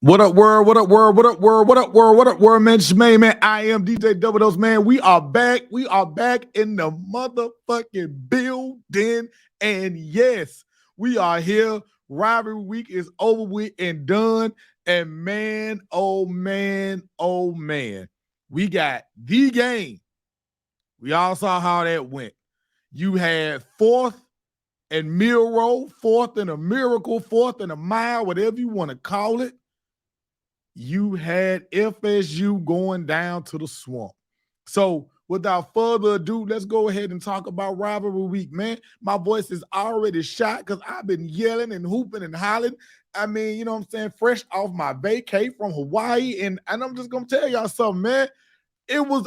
What up, world? What up, world? What up, world? What up, world? What up, world, man? It's your main man. I am DJ Double Dose, man. We are back. We are back in the motherfucking building. And yes, we are here. Rivalry week is over with and done. And man, oh man, oh man. We got the game. We all saw how that went. You had fourth and Miro, fourth and a miracle, fourth and a mile, whatever you want to call it. You had FSU going down to the swamp. So without further ado, let's go ahead and talk about rivalry week, man. My voice is already shot because I've been yelling and hooping and hollering. I mean, you know what I'm saying? Fresh off my vacay from Hawaii. And I'm just going to tell y'all something, man.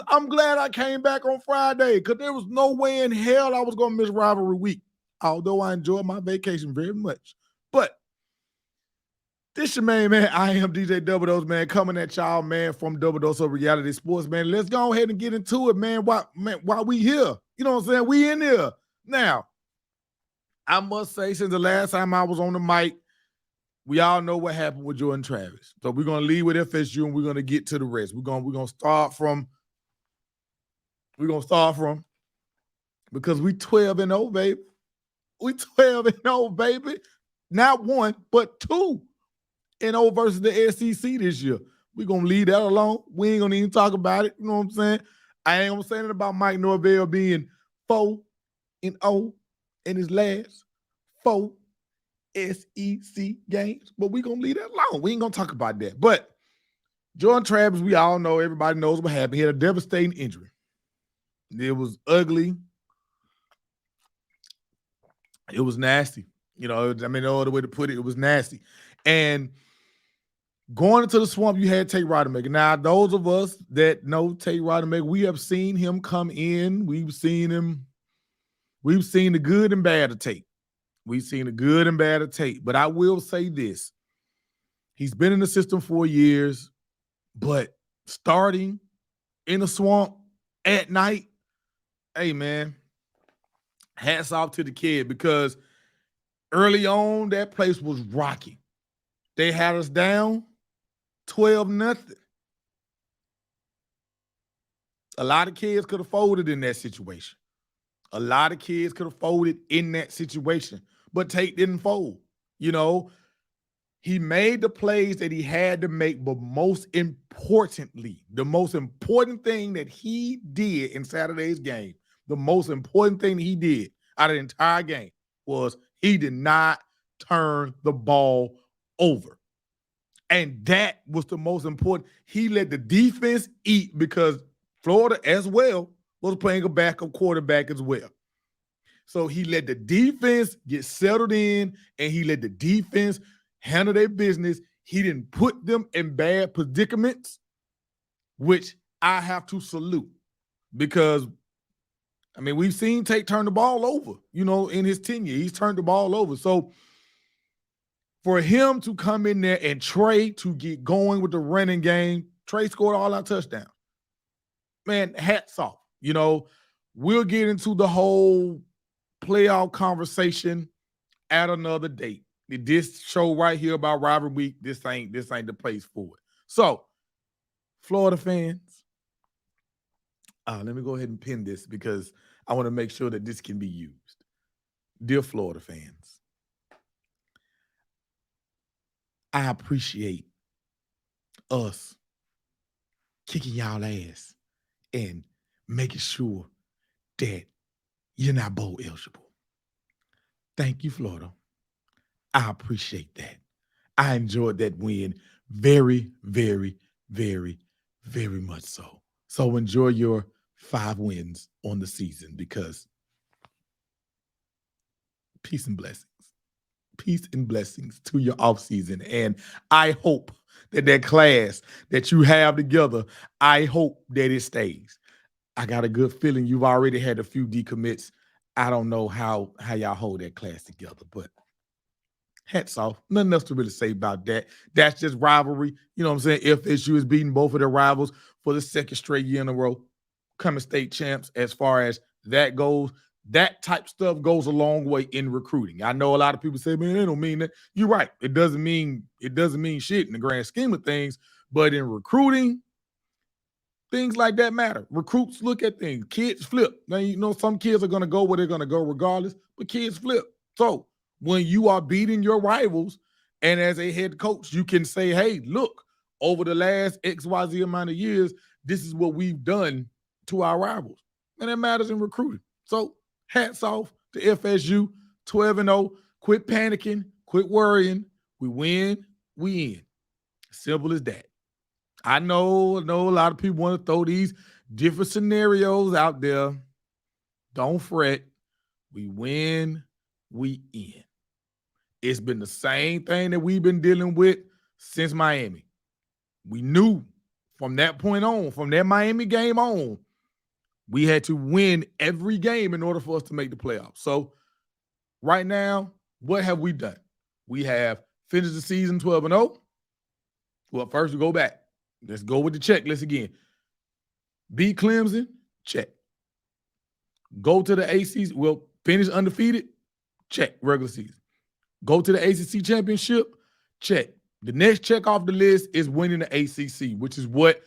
I'm glad I came back on Friday because there was no way in hell I was going to miss rivalry week, although I enjoyed my vacation very much. But this your main man. I am DJ Double Dose, man, coming at y'all, man, from Double Dose of Reality Sports, man. Let's go ahead and get into it, man. While we here, you know what I'm saying? We in here. Now, I must say, since the last time I was on the mic, we all know what happened with Jordan Travis. So we're gonna leave with FSU and we're gonna get to the rest. We're gonna start from because we 12-0, baby. We 12-0, baby. Not one, but 2-0 versus the SEC this year. We're going to leave that alone. We ain't going to even talk about it. You know what I'm saying? I ain't going to say anything about Mike Norvell being 4-0 in his last 4 SEC games, but we're going to leave that alone. We ain't going to talk about that. But Jordan Travis, we all know, everybody knows what happened. He had a devastating injury. It was ugly. It was nasty. You know, I mean, no other way to put it, it was nasty. And going into the swamp, you had Tate Rodemaker. Now, those of us that know Tate Rodemaker, we have seen him come in. We've seen the good and bad of Tate. We've seen the good and bad of Tate. But I will say this. He's been in the system for years, but starting in the swamp at night, hey, man, hats off to the kid because early on, that place was rocky. They had us down 12-0. A lot of kids could have folded in that situation. But Tate didn't fold. You know, he made the plays that he had to make, but most importantly, the most important thing that he did in Saturday's game, the most important thing that he did out of the entire game was he did not turn the ball over. And that was the most important. He let the defense eat because Florida as well was playing a backup quarterback as well. So he let the defense get settled in and he let the defense handle their business. He didn't put them in bad predicaments, which I have to salute because, I mean, we've seen Tate turn the ball over, you know, in his tenure. He's turned the ball over. So for him to come in there and Trey to get going with the running game, Trey scored all our touchdowns. Man, hats off. You know, we'll get into the whole playoff conversation at another date. This show right here about Rivalry Week, this ain't the place for it. So, Florida fans, let me go ahead and pin this because I want to make sure that this can be used. Dear Florida fans, I appreciate us kicking y'all ass and making sure that you're not bowl eligible. Thank you, Florida. I appreciate that. I enjoyed that win very, very, very, very much so. So enjoy your 5 wins on the season because peace and blessings. Peace and blessings to your offseason. And I hope that class that you have together, I hope that it stays. I got a good feeling you've already had a few decommits. I don't know how y'all hold that class together, but hats off. Nothing else to really say about that. That's just rivalry. You know what I'm saying? FSU is beating both of their rivals for the second straight year in a row, coming state champs as far as that goes. That type stuff goes a long way in recruiting. I know a lot of people say, man, it don't mean that. You're right. It doesn't mean shit in the grand scheme of things. But in recruiting, things like that matter. Recruits look at things. Kids flip. Now, you know, some kids are going to go where they're going to go regardless, but kids flip. So when you are beating your rivals, and as a head coach, you can say, hey, look, over the last XYZ amount of years, this is what we've done to our rivals. And it matters in recruiting. So hats off to FSU, 12-0. Quit panicking, quit worrying. We win, we in. Simple as that. I know a lot of people want to throw these different scenarios out there. Don't fret. We win, we in. It's been the same thing that we've been dealing with since Miami. We knew from that point on, from that Miami game on, we had to win every game in order for us to make the playoffs. So right now, what have we done? We have finished the season 12-0. Well, first we go back. Let's go with the checklist again. Beat Clemson, check. Go to the ACC, well, finish undefeated, check, regular season. Go to the ACC championship, check. The next check off the list is winning the ACC, which is what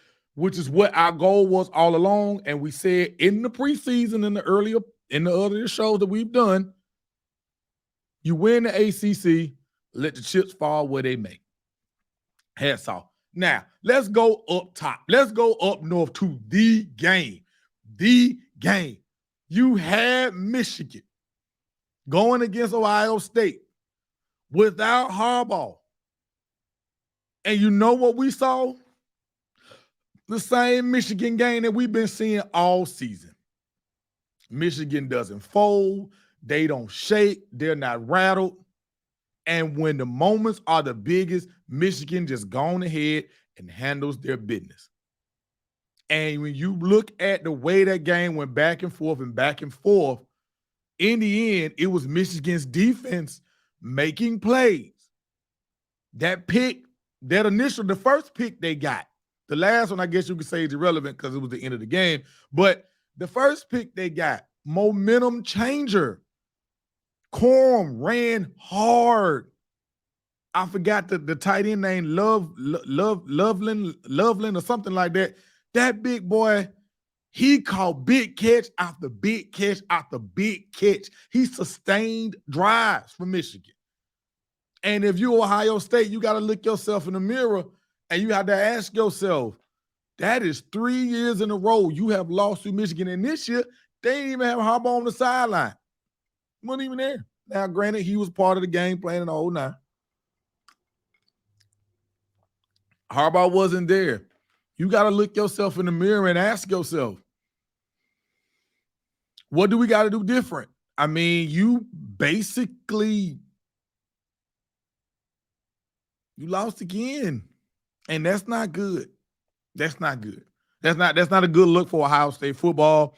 our goal was all along. And we said in the preseason, in the earlier shows that we've done, you win the ACC, let the chips fall where they may. Hats off. Now, let's go up top. Let's go up north to the game. The game. You had Michigan going against Ohio State without Harbaugh. And you know what we saw? The same Michigan game that we've been seeing all season. Michigan doesn't fold. They don't shake. They're not rattled. And when the moments are the biggest, Michigan just gone ahead and handles their business. And when you look at the way that game went back and forth, in the end, it was Michigan's defense making plays. That pick, the first pick they got, the last one I guess you could say is irrelevant because it was the end of the game, but the first pick they got, momentum changer. Corum ran hard. I forgot the tight end name, Loveland or something like that. That big boy, he caught big catch after big catch after big catch. He sustained drives for Michigan. And if you're Ohio State, you got to look yourself in the mirror and you have to ask yourself, that is 3 years in a row you have lost to Michigan. And this year, they didn't even have Harbaugh on the sideline. He wasn't even there. Now, granted, he was part of the game playing in the whole nine. Harbaugh wasn't there. You got to look yourself in the mirror and ask yourself, what do we got to do different? I mean, you lost again. And that's not good. That's not good. That's not a good look for Ohio State football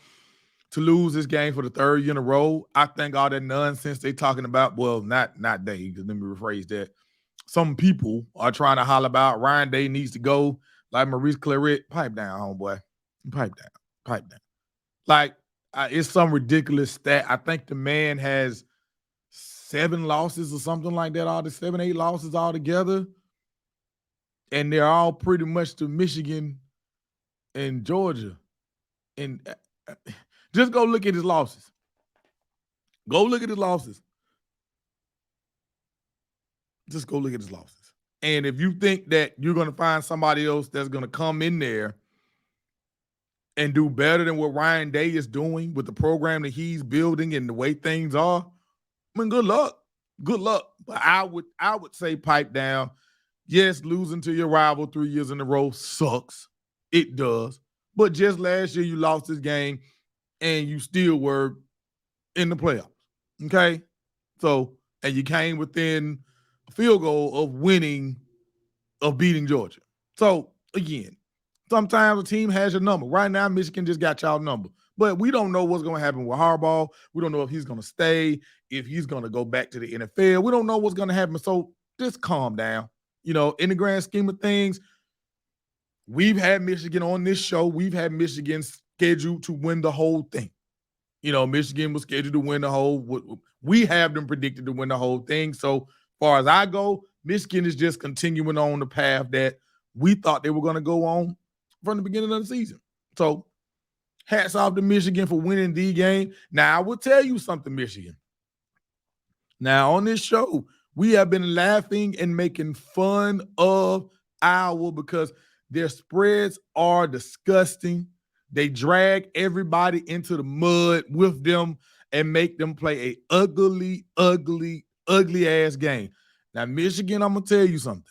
to lose this game for the third year in a row. I think all that nonsense they talking about, well, not they, because let me rephrase that. Some people are trying to holler about Ryan Day needs to go, like Maurice Claret. Pipe down, homeboy. Pipe down. Like, it's some ridiculous stat. I think the man has 7 losses or something like that, all the 7, 8 losses all together. And they're all pretty much to Michigan and Georgia. And just go look at his losses. Go look at his losses. Just go look at his losses. And if you think that you're going to find somebody else that's going to come in there and do better than what Ryan Day is doing with the program that he's building and the way things are, I mean, good luck. Good luck. But I would say pipe down. Yes, losing to your rival 3 years in a row sucks. It does. But just last year you lost this game and you still were in the playoffs. Okay? So, and you came within a field goal of beating Georgia. So, again, sometimes a team has your number. Right now, Michigan just got y'all number. But we don't know what's going to happen with Harbaugh. We don't know if he's going to stay, if he's going to go back to the NFL. We don't know what's going to happen. So, just calm down. You know, in the grand scheme of things, we've had Michigan on this show. We've had Michigan scheduled to win the whole thing. Michigan was scheduled to win the whole. We have them predicted to win the whole thing. So far as I go, Michigan is just continuing on the path that we thought they were going to go on from the beginning of the season. So hats off to Michigan for winning the game. Now, I will tell you something, Michigan. Now, on this show, we have been laughing and making fun of Iowa because their spreads are disgusting. They drag everybody into the mud with them and make them play a ugly, ugly, ugly ass game. Now, Michigan, I'm going to tell you something.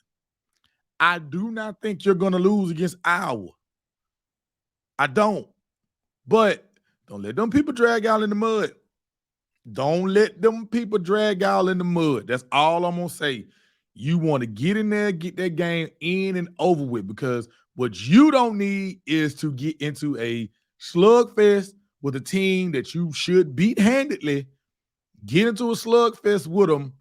I do not think you're going to lose against Iowa. I don't. But don't let them people drag y'all in the mud. Don't let them people drag y'all in the mud. That's all I'm going to say. You want to get in there, get that game in and over with, because what you don't need is to get into a slugfest with a team that you should beat handedly. Get into a slugfest with them,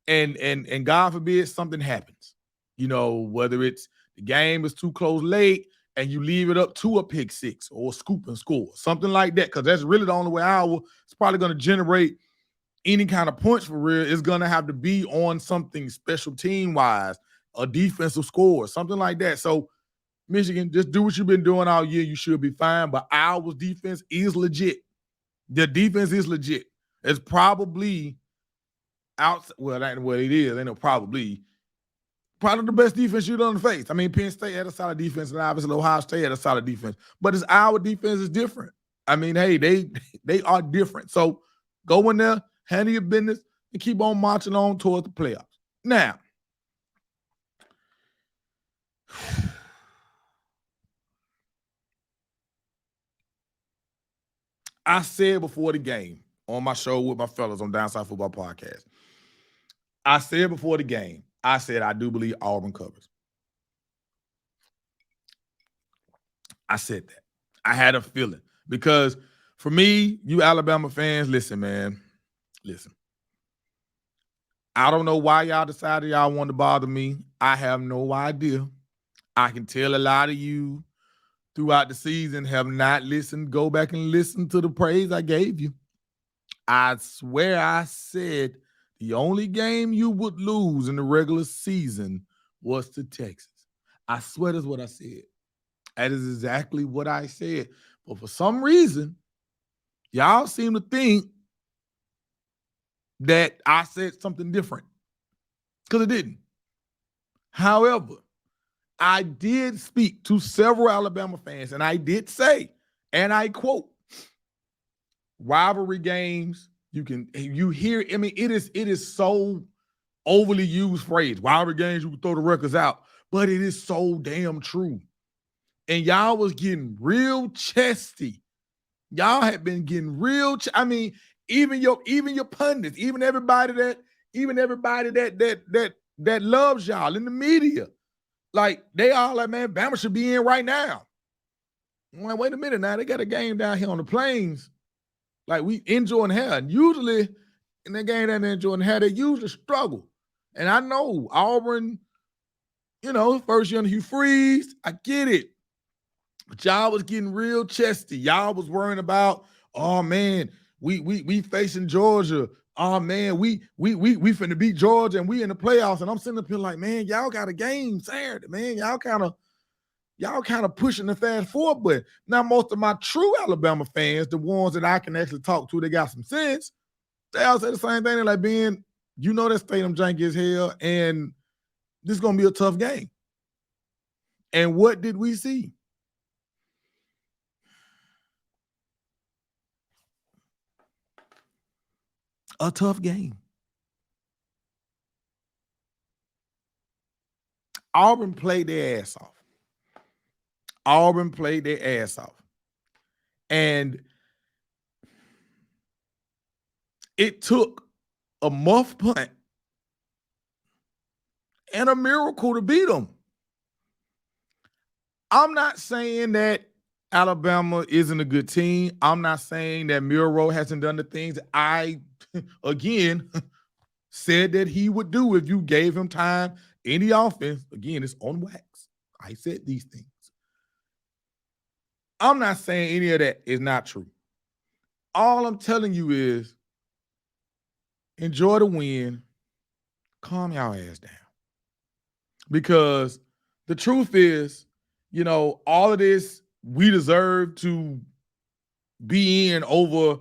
and God forbid something happens. Whether it's the game is too close late and you leave it up to a pick six or a scoop and score, something like that, because that's really the only way Iowa is probably going to generate any kind of points for real. Is going to have to be on something special team-wise, a defensive score, something like that. So, Michigan, just do what you've been doing all year. You should be fine. But Iowa's defense is legit. Their defense is legit. It's probably it is. Ain't no probably the best defense you've done face. I mean, Penn State had a solid defense, and obviously Ohio State had a solid defense. But it's our defense is different. I mean, hey, they are different. So go in there, handle your business, and keep on marching on towards the playoffs. Now, I said before the game on my show with my fellas on Downside Football Podcast, I said before the game, I said I do believe Auburn covers. I said that. I had a feeling because for me, you Alabama fans, listen, man. Listen. I don't know why y'all decided y'all wanted to bother me. I have no idea. I can tell a lot of you throughout the season have not listened. Go back and listen to the praise I gave you. I swear I said the only game you would lose in the regular season was to Texas. I swear that's what I said. That is exactly what I said. But for some reason, y'all seem to think that I said something different, because it didn't. However, I did speak to several Alabama fans, and I did say, and I quote, rivalry games, you hear, I mean, it is so overly used phrase. Rivalry games, you can throw the records out, but it is so damn true. And y'all was getting real chesty. Y'all had been getting real. I mean, even your pundits, even everybody that loves y'all in the media, like they all like, man, Bama should be in right now. I'm like, wait a minute now, they got a game down here on the plains. Like we enjoying hell. And usually in that game down there enjoying hell, they usually struggle. And I know Auburn, first year under Hugh Freeze, I get it. But y'all was getting real chesty. Y'all was worrying about, oh man, we facing Georgia. Oh man, we finna beat Georgia and we in the playoffs. And I'm sitting up here like, man, y'all got a game Saturday, man. Y'all kind of pushing the fast forward. But now most of my true Alabama fans, the ones that I can actually talk to, they got some sense. They all say the same thing. They're like, Ben, that stadium janky as hell, and this is gonna be a tough game. And what did we see? A tough game. Auburn played their ass off. And it took a muff punt and a miracle to beat them. I'm not saying that Alabama isn't a good team. I'm not saying that Miro hasn't done the things I, again, said that he would do if you gave him time in the offense. Again, it's on wax. I said these things. I'm not saying any of that is not true. All I'm telling you is enjoy the win, calm y'all ass down. Because the truth is, all of this, we deserve to be in over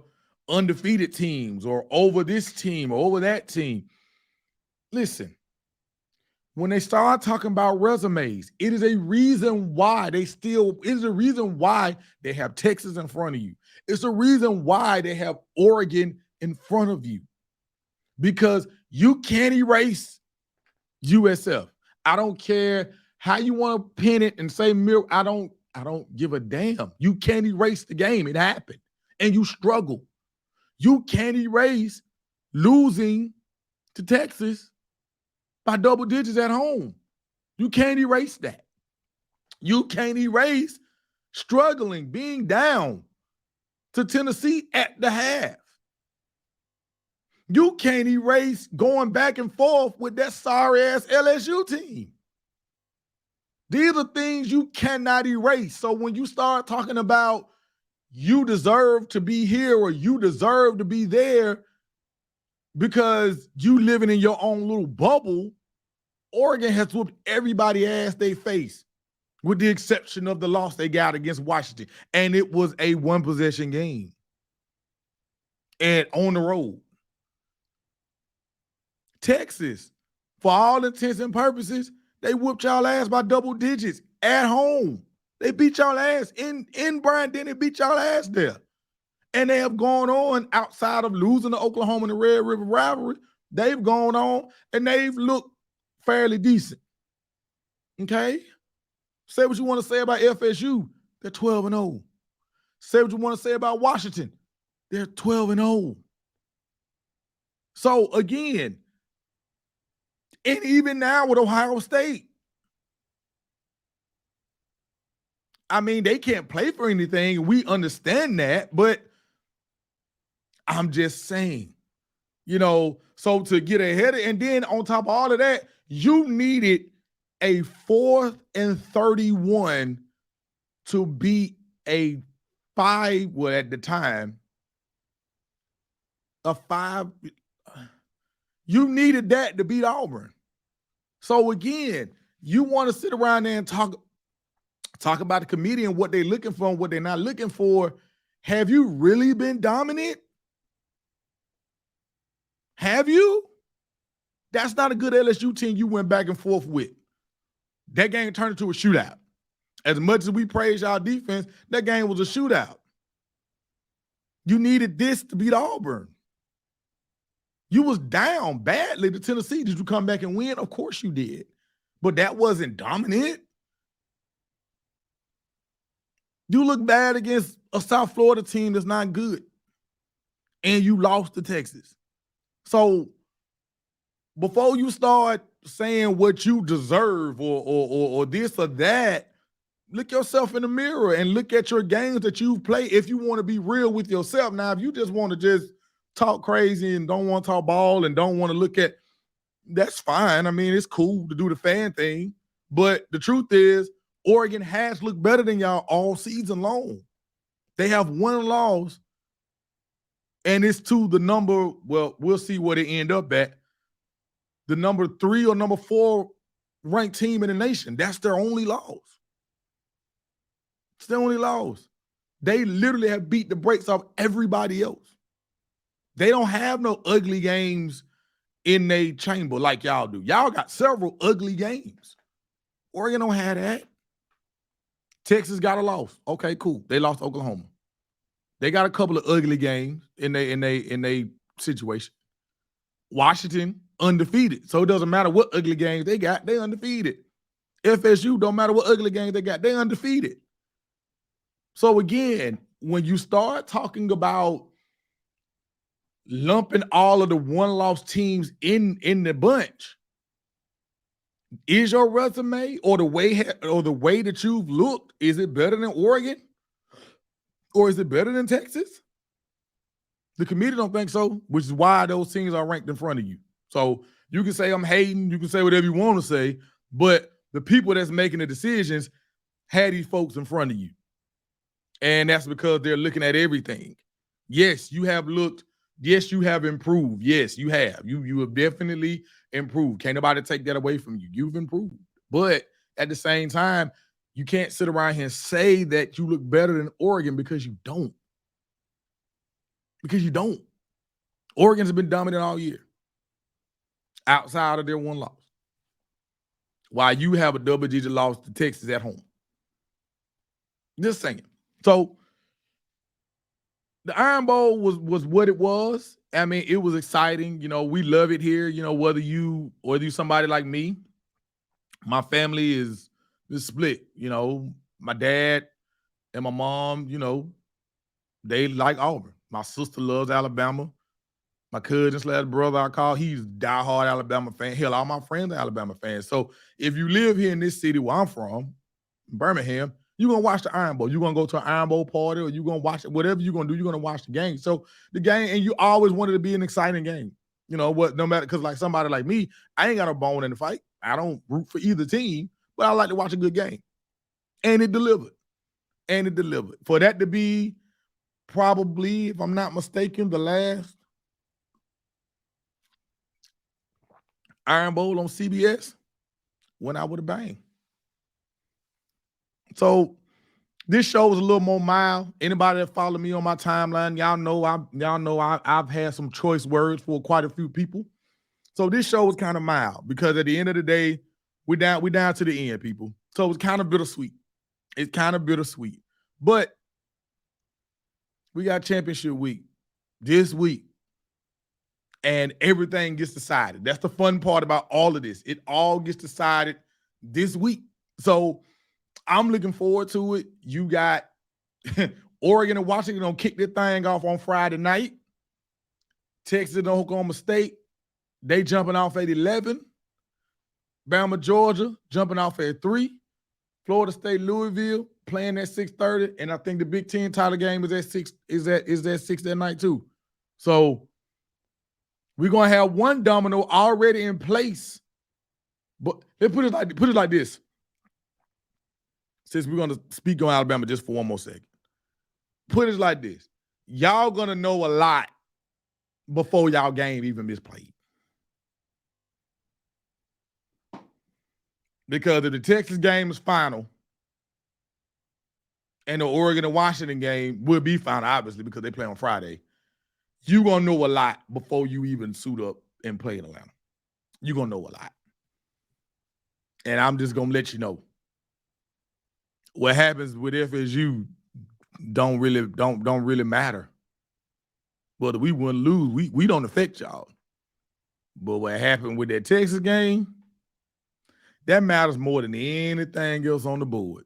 undefeated teams or over this team or over that team. Listen, when they start talking about resumes, it is a reason why they have Texas in front of you. It's a reason why they have Oregon in front of you, because you can't erase USF. I don't care how you want to pin it and say I don't give a damn. You can't erase the game. It happened. And you struggle. You can't erase losing to Texas by double digits at home. You can't erase that. You can't erase struggling, being down to Tennessee at the half. You can't erase going back and forth with that sorry-ass LSU team. These are things you cannot erase. So when you start talking about you deserve to be here or you deserve to be there because you living in your own little bubble, Oregon has whooped everybody's ass they face, with the exception of the loss they got against Washington. And it was a one-possession game. And on the road. Texas, for all intents and purposes, they whooped y'all ass by double digits at home. They beat y'all ass in Bryant-Denny. They beat y'all ass there. And they have gone on, outside of losing to Oklahoma in the Red River Rivalry, they've gone on and they've looked fairly decent. Okay? Say what you want to say about FSU. They're 12-0. Say what you want to say about Washington. They're 12-0. So, again, and even now with Ohio State, I mean, they can't play for anything. We understand that, but I'm just saying, so to get ahead and then on top of all of that, you needed a 4th and 31 to beat a 5, well, at the time, a 5. You needed that to beat Auburn. So again, you want to sit around there and talk about the committee and what they're looking for and what they're not looking for. Have you really been dominant? Have you? That's not a good LSU team you went back and forth with. That game turned into a shootout. As much as we praise y'all defense, that game was a shootout. You needed this to beat Auburn. You was down badly to Tennessee. Did you come back and win? Of course you did. But that wasn't dominant. You look bad against a South Florida team that's not good. And you lost to Texas. So before you start saying what you deserve or this or that, look yourself in the mirror and look at your games that you've played if you want to be real with yourself. Now, if you just want to just talk crazy and don't want to talk ball and don't want to look at, that's fine. I mean, it's cool to do the fan thing. But the truth is, Oregon has looked better than y'all all season long. They have one loss, and it's to the number, well, we'll see what it end up at, the number 3 or number 4 ranked team in the nation. That's their only loss. It's their only loss. They literally have beat the brakes off everybody else. They don't have no ugly games in their chamber like y'all do. Y'all got several ugly games. Oregon don't have that. Texas got a loss. Okay, cool. They lost Oklahoma. They got a couple of ugly games in their situation. Washington undefeated. So it doesn't matter what ugly games they got, they undefeated. FSU don't matter what ugly games they got, they undefeated. So again, when you start talking about lumping all of the one-loss teams in the bunch, is your resume or the way that you've looked, is it better than Oregon? Or is it better than Texas? The committee don't think so, which is why those teams are ranked in front of you. So you can say I'm hating, you can say whatever you want to say, but the people that's making the decisions had these folks in front of you. And that's because they're looking at everything. Yes, you have looked. Yes, you have improved. Yes, you have. You have definitely improved. Can't nobody take that away from you. You've improved. But at the same time, you can't sit around here and say that you look better than Oregon because you don't. Because you don't. Oregon's been dominant all year outside of their one loss. While you have a double-digit loss to Texas at home. Just saying. So the Iron Bowl was what it was. I mean, it was exciting. You know, we love it here. You know, whether you somebody like me, my family is split. You know, my dad and my mom, you know, they like Auburn. My sister loves Alabama. My cousin / brother, I call, he's diehard Alabama fan. Hell, all my friends are Alabama fans. So if you live here in this city where I'm from, Birmingham, you're going to watch the Iron Bowl. You're going to go to an Iron Bowl party or you're going to watch it. Whatever you're going to do, you're going to watch the game. So the game, and you always wanted to be an exciting game. You know what? No matter, because like somebody like me, I ain't got a bone in the fight. I don't root for either team, but I like to watch a good game. And it delivered. And it delivered. For that to be probably, if I'm not mistaken, the last Iron Bowl on CBS, went out with a bang. So this show was a little more mild. Anybody that follow me on my timeline, y'all know I've had some choice words for quite a few people. So this show was kind of mild because at the end of the day, we down to the end, people. So it was kind of bittersweet. It's kind of bittersweet. But we got championship week this week. And everything gets decided. That's the fun part about all of this. It all gets decided this week. So I'm looking forward to it. You got Oregon and Washington gonna kick their thing off on Friday night. Texas and Oklahoma State, they jumping off at 11. Bama, Georgia, jumping off at 3. Florida State, Louisville, playing at 6:30. And I think the Big Ten title game is at 6, is at 6 that night too. So we're gonna have one domino already in place. But let's put it like this. Since we're gonna speak on Alabama just for one more second. Put it like this. Y'all gonna know a lot before y'all game even is played. Because if the Texas game is final and the Oregon and Washington game will be final, obviously, because they play on Friday, you're going to know a lot before you even suit up and play in Atlanta. You're going to know a lot. And I'm just going to let you know. What happens with FSU don't really matter. Whether we win or lose, we don't affect y'all. But what happened with that Texas game, that matters more than anything else on the board.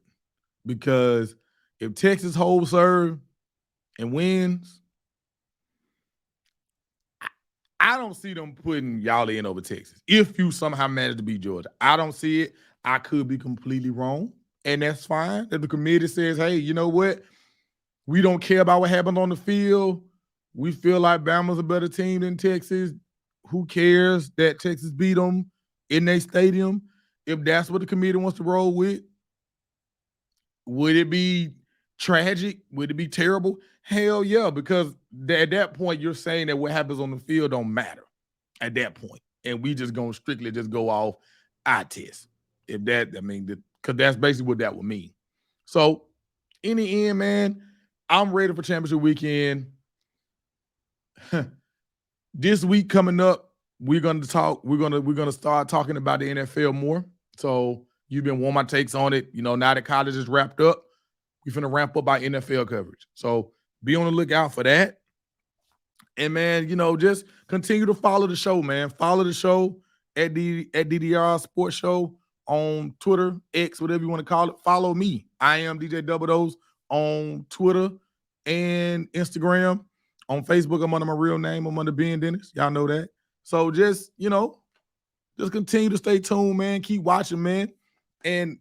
Because if Texas holds serve and wins, I don't see them putting y'all in over Texas. If you somehow manage to beat Georgia, I don't see it. I could be completely wrong, and that's fine. If the committee says, hey, you know what? We don't care about what happened on the field. We feel like Bama's a better team than Texas. Who cares that Texas beat them in their stadium? If that's what the committee wants to roll with, would it be tragic? Would it be terrible? Hell yeah, because at that point, you're saying that what happens on the field don't matter at that point. And we just going to strictly just go off eye test. If that, I mean, because that's basically what that would mean. So in the end, man, I'm ready for championship weekend. This week coming up, we're gonna start talking about the NFL more. So you've been wanting my takes on it. You know, now that college is wrapped up, we're finna ramp up our NFL coverage. So be on the lookout for that. And man, you know, just continue to follow the show, man. Follow the show at DDR Sports Show on Twitter, X, whatever you want to call it. Follow me. I am DJ Double Dose on Twitter and Instagram. On Facebook, I'm under my real name. I'm under Ben Dennis. Y'all know that. So just, you know, just continue to stay tuned, man. Keep watching, man. And,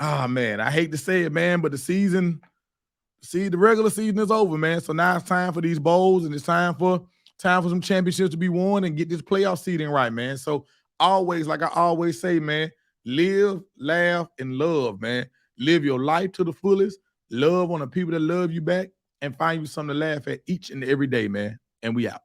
man, I hate to say it, man, but the regular season is over, man. So now it's time for these bowls, and it's time for some championships to be won and get this playoff seeding right, man. So always, like I always say, man, live, laugh, and love, man. Live your life to the fullest. Love on the people that love you back. and find you something to laugh at each and every day, man. And we out.